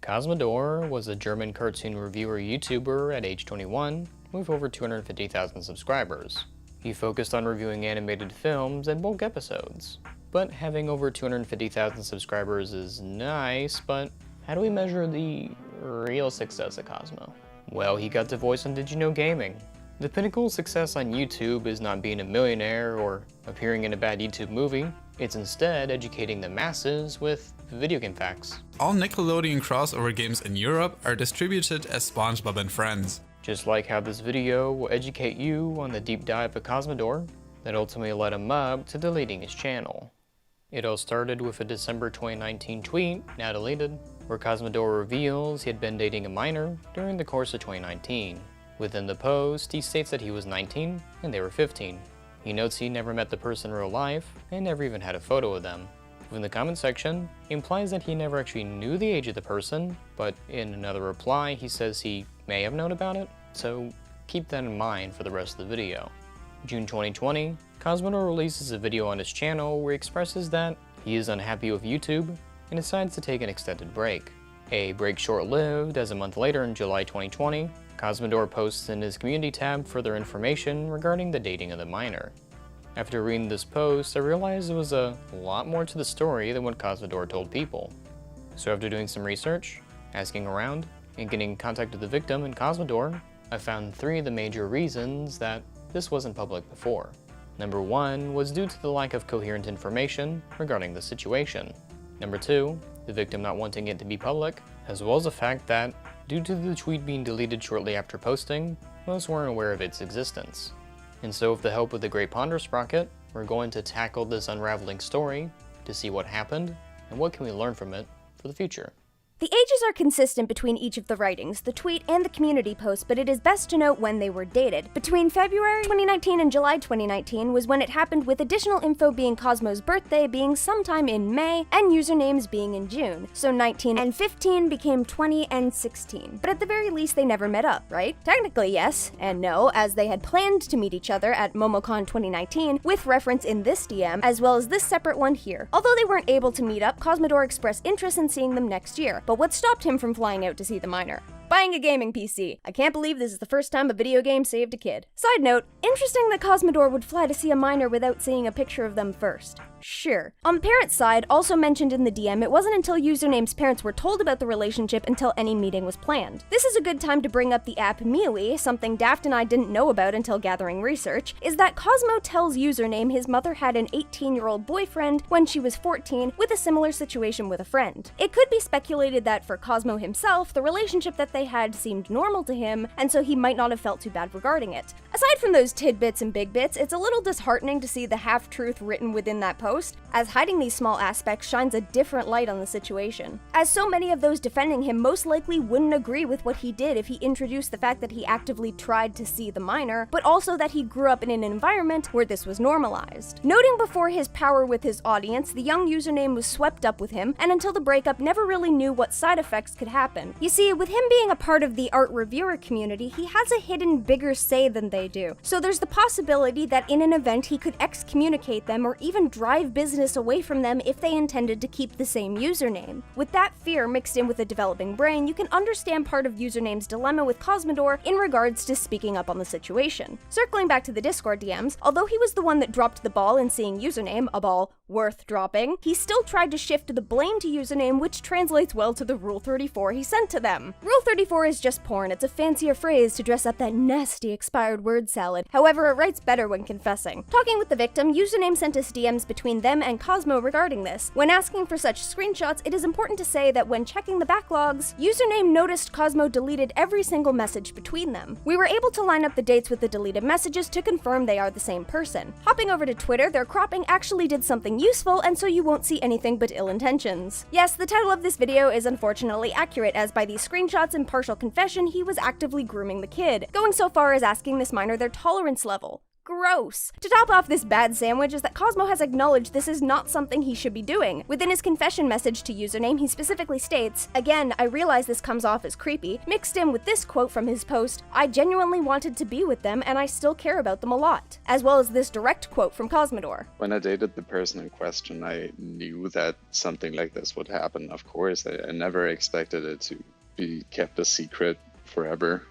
Cosmodore was a German cartoon reviewer YouTuber at age 21 with over 250,000 subscribers. He focused on reviewing animated films and bulk episodes. But having over 250,000 subscribers is nice, but how do we measure the real success of Cosmo? Well, he got to voice on Did You Know Gaming. The pinnacle of success on YouTube is not being a millionaire or appearing in a bad YouTube movie. It's instead educating the masses with video game facts. All Nickelodeon crossover games in Europe are distributed as SpongeBob and Friends. Just like how this video will educate you on the deep dive of Cosmodore that ultimately led him up to deleting his channel. It all started with a December 2019 tweet, now deleted, where Cosmodore reveals he had been dating a minor during the course of 2019. Within the post, he states that he was 19 and they were 15. He notes he never met the person in real life and never even had a photo of them. In the comment section, he implies that he never actually knew the age of the person, but in another reply he says he may have known about it, so keep that in mind for the rest of the video. June 2020, Cosmodore releases a video on his channel where he expresses that he is unhappy with YouTube and decides to take an extended break. A break short-lived, as a month later in July 2020, Cosmodore posts in his community tab further information regarding the dating of the minor. After reading this post, I realized there was a lot more to the story than what Cosmodore told people. So after doing some research, asking around, and getting in contact with the victim and Cosmodore, I found 3 of the major reasons that this wasn't public before. Number 1 was due to the lack of coherent information regarding the situation. Number 2, the victim not wanting it to be public, as well as the fact that, due to the tweet being deleted shortly after posting, most weren't aware of its existence. And so with the help of the great Ponder Sprocket, we're going to tackle this unraveling story to see what happened and what can we learn from it for the future. The ages are consistent between each of the writings, the tweet and the community post, but it is best to note when they were dated. Between February 2019 and July 2019 was when it happened, with additional info being Cosmo's birthday being sometime in May and usernames being in June. So 19 and 15 became 20 and 16. But at the very least they never met up, right? Technically yes and no, as they had planned to meet each other at MomoCon 2019 with reference in this DM as well as this separate one here. Although they weren't able to meet up, Cosmodore expressed interest in seeing them next year. But what stopped him from flying out to see the minor? Buying a gaming PC. I can't believe this is the first time a video game saved a kid. Side note, interesting that Cosmodore would fly to see a minor without seeing a picture of them first. Sure. On the parents' side, also mentioned in the DM, it wasn't until Username's parents were told about the relationship until any meeting was planned. This is a good time to bring up the app MeWe, something Daft and I didn't know about until gathering research, is that Cosmo tells Username his mother had an 18-year-old boyfriend when she was 14 with a similar situation with a friend. It could be speculated that for Cosmo himself, the relationship that they had seemed normal to him, and so he might not have felt too bad regarding it. Aside from those tidbits and big bits, it's a little disheartening to see the half-truth written within that post, as hiding these small aspects shines a different light on the situation. As so many of those defending him most likely wouldn't agree with what he did if he introduced the fact that he actively tried to see the minor, but also that he grew up in an environment where this was normalized. Noting before his power with his audience, the young Username was swept up with him, and until the breakup never really knew what side effects could happen. You see, with him being a part of the art reviewer community, he has a hidden bigger say than they do. So there's the possibility that in an event he could excommunicate them or even drive business away from them if they intended to keep the same username. With that fear mixed in with a developing brain, you can understand part of Username's dilemma with Cosmodore in regards to speaking up on the situation. Circling back to the Discord DMs, although he was the one that dropped the ball in seeing Username, a ball worth dropping, he still tried to shift the blame to Username, which translates well to the Rule 34 he sent to them. Rule 34 is just porn. It's a fancier phrase to dress up that nasty expired word salad. However, it writes better when confessing. Talking with the victim, Username sent us DMs between them and Cosmo regarding this. When asking for such screenshots, it is important to say that when checking the backlogs, Username noticed Cosmo deleted every single message between them. We were able to line up the dates with the deleted messages to confirm they are the same person. Hopping over to Twitter, their cropping actually did something useful, and so you won't see anything but ill intentions. Yes, the title of this video is unfortunately accurate, as by these screenshots and partial confession, he was actively grooming the kid, going so far as asking this minor their tolerance level. Gross. To top off this bad sandwich is that Cosmo has acknowledged this is not something he should be doing. Within his confession message to Username, he specifically states, "Again, I realize this comes off as creepy," mixed in with this quote from his post, "I genuinely wanted to be with them and I still care about them a lot," as well as this direct quote from Cosmodore. When I dated the person in question, I knew that something like this would happen, of course. I never expected it to be kept a secret forever.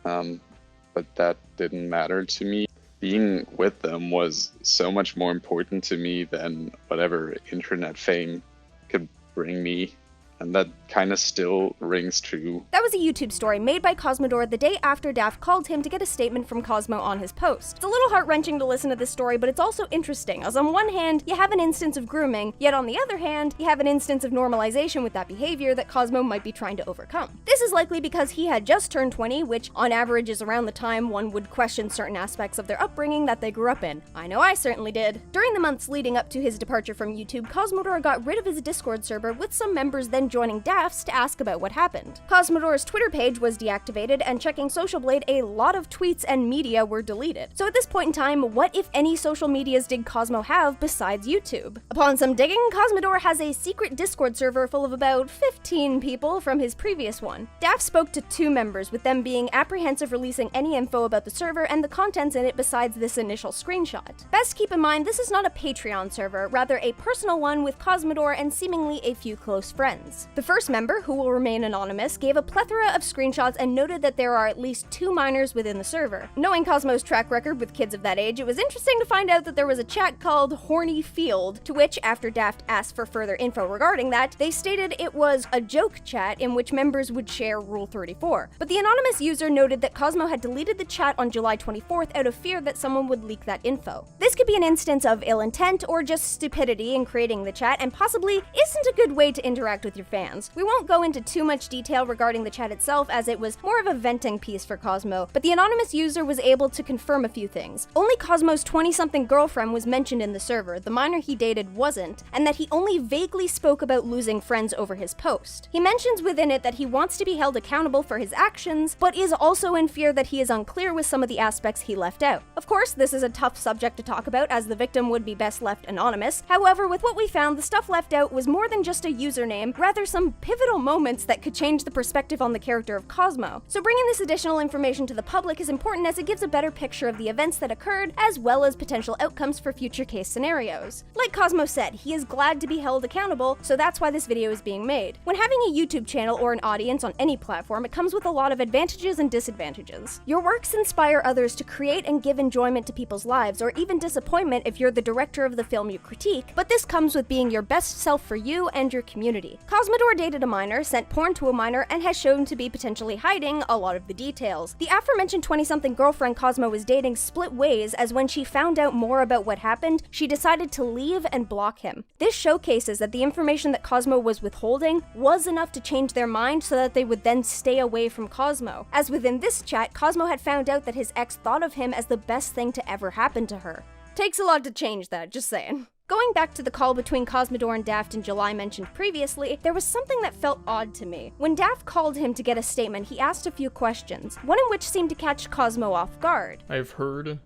But that didn't matter to me. Being with them was so much more important to me than whatever internet fame could bring me. And that kind of still rings true. That was a YouTube story made by Cosmodore the day after Daft called him to get a statement from Cosmo on his post. It's a little heart-wrenching to listen to this story, but it's also interesting, as on one hand, you have an instance of grooming, yet on the other hand, you have an instance of normalization with that behavior that Cosmo might be trying to overcome. This is likely because he had just turned 20, which on average is around the time one would question certain aspects of their upbringing that they grew up in. I know I certainly did. During the months leading up to his departure from YouTube, Cosmodore got rid of his Discord server, with some members then joining Daft's to ask about what happened. Cosmodore's Twitter page was deactivated, and checking Social Blade, a lot of tweets and media were deleted. So at this point in time, what if any social medias did Cosmo have besides YouTube? Upon some digging, Cosmodore has a secret Discord server full of about 15 people from his previous one. Daft spoke to 2 members, with them being apprehensive releasing any info about the server and the contents in it besides this initial screenshot. Best keep in mind, this is not a Patreon server, rather a personal one with Cosmodore and seemingly a few close friends. The first member, who will remain anonymous, gave a plethora of screenshots and noted that there are at least 2 minors within the server. Knowing Cosmo's track record with kids of that age, it was interesting to find out that there was a chat called Horny Field, to which, after Daft asked for further info regarding that, they stated it was a joke chat in which members would share Rule 34. But the anonymous user noted that Cosmo had deleted the chat on July 24th out of fear that someone would leak that info. This could be an instance of ill intent or just stupidity in creating the chat, and possibly isn't a good way to interact with your fans. We won't go into too much detail regarding the chat itself, as it was more of a venting piece for Cosmo, but the anonymous user was able to confirm a few things. Only Cosmo's 20-something girlfriend was mentioned in the server, the minor he dated wasn't, and that he only vaguely spoke about losing friends over his post. He mentions within it that he wants to be held accountable for his actions, but is also in fear that he is unclear with some of the aspects he left out. Of course, this is a tough subject to talk about, as the victim would be best left anonymous. However, with what we found, the stuff left out was more than just a username, rather some pivotal moments that could change the perspective on the character of Cosmo. So bringing this additional information to the public is important, as it gives a better picture of the events that occurred, as well as potential outcomes for future case scenarios. Like Cosmo said, he is glad to be held accountable, so that's why this video is being made. When having a YouTube channel or an audience on any platform, it comes with a lot of advantages and disadvantages. Your works inspire others to create and give enjoyment to people's lives, or even disappointment if you're the director of the film you critique, but this comes with being your best self for you and your community. Cosmodore dated a minor, sent porn to a minor, and has shown to be potentially hiding a lot of the details. The aforementioned 20-something girlfriend Cosmo was dating split ways, as when she found out more about what happened, she decided to leave and block him. This showcases that the information that Cosmo was withholding was enough to change their mind so that they would then stay away from Cosmo. As within this chat, Cosmo had found out that his ex thought of him as the best thing to ever happen to her. Takes a lot to change that, just saying. Going back to the call between Cosmodore and Daft in July mentioned previously, there was something that felt odd to me. When Daft called him to get a statement, he asked a few questions, one in which seemed to catch Cosmo off guard. I've heard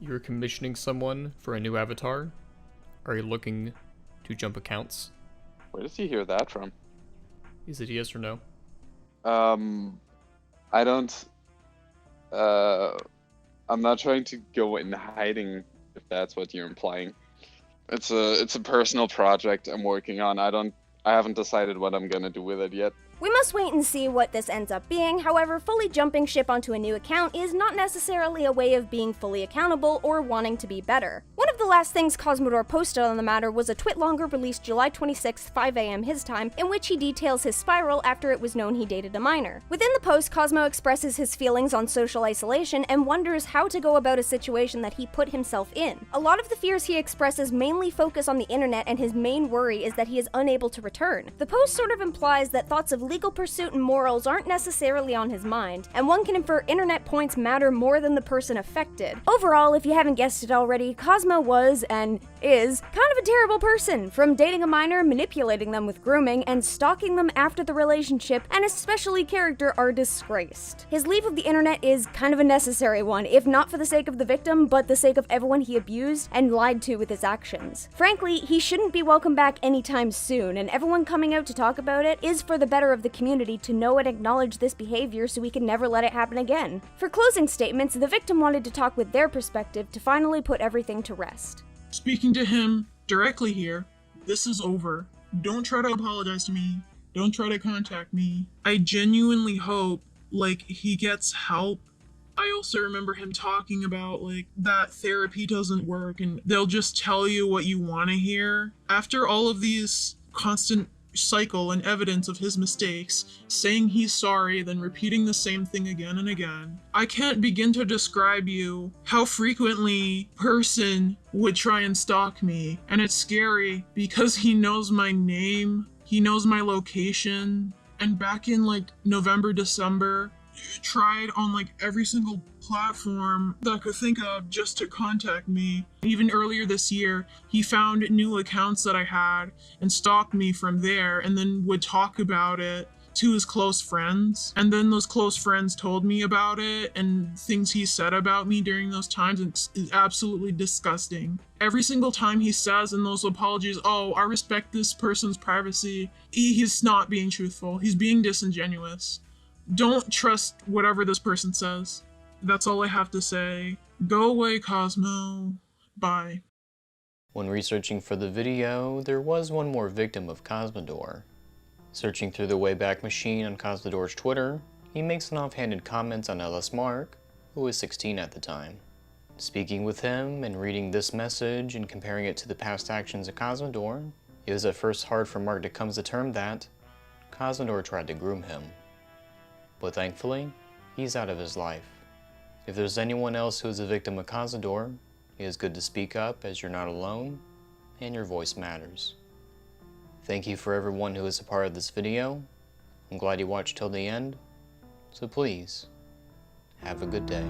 you're commissioning someone for a new avatar. Are you looking to jump accounts? Where did he hear that from? Is it yes or no? I don't... I'm not trying to go in hiding, if that's what you're implying. It's a personal project I'm working on. I haven't decided what I'm gonna do with it yet. We must wait and see what this ends up being. However, fully jumping ship onto a new account is not necessarily a way of being fully accountable or wanting to be better. One of the last things Cosmodore posted on the matter was a twit longer released July 26th, 5 AM his time, in which he details his spiral after it was known he dated a minor. Within the post, Cosmo expresses his feelings on social isolation and wonders how to go about a situation that he put himself in. A lot of the fears he expresses mainly focus on the internet, and his main worry is that he is unable to return. The post sort of implies that thoughts of legal pursuit and morals aren't necessarily on his mind, and one can infer internet points matter more than the person affected. Overall, if you haven't guessed it already, Cosmo was, and is, kind of a terrible person, from dating a minor, manipulating them with grooming, and stalking them after the relationship, and especially character, are disgraced. His leave of the internet is kind of a necessary one, if not for the sake of the victim, but the sake of everyone he abused and lied to with his actions. Frankly, he shouldn't be welcome back anytime soon, and everyone coming out to talk about it is for the better of the community to know and acknowledge this behavior so we can never let it happen again. For closing statements, the victim wanted to talk with their perspective to finally put everything to rest. Speaking to him directly here, this is over. Don't try to apologize to me. Don't try to contact me. I genuinely hope, he gets help. I also remember him talking about, that therapy doesn't work and they'll just tell you what you want to hear. After all of these constant cycle and evidence of his mistakes, saying he's sorry, then repeating the same thing again and again, I can't begin to describe you how frequently person would try and stalk me. And it's scary because he knows my name, he knows my location, and back in November, December, tried on every single platform that I could think of just to contact me. Even earlier this year, he found new accounts that I had and stalked me from there, and then would talk about it to his close friends. And then those close friends told me about it, and things he said about me during those times is absolutely disgusting. Every single time he says in those apologies, oh, I respect this person's privacy, he's not being truthful. He's being disingenuous. Don't trust whatever this person says. That's all I have to say. Go away, Cosmo. Bye. When researching for the video, there was one more victim of Cosmodore. Searching through the Wayback Machine on Cosmodore's Twitter, he makes an offhanded comment on LS Mark, who was 16 at the time. Speaking with him and reading this message and comparing it to the past actions of Cosmodore, it was at first hard for Mark to come to term that Cosmodore tried to groom him. But thankfully, he's out of his life. If there's anyone else who is a victim of Cosmodore, it is good to speak up as you're not alone, and your voice matters. Thank you for everyone who is a part of this video. I'm glad you watched till the end, so please, have a good day.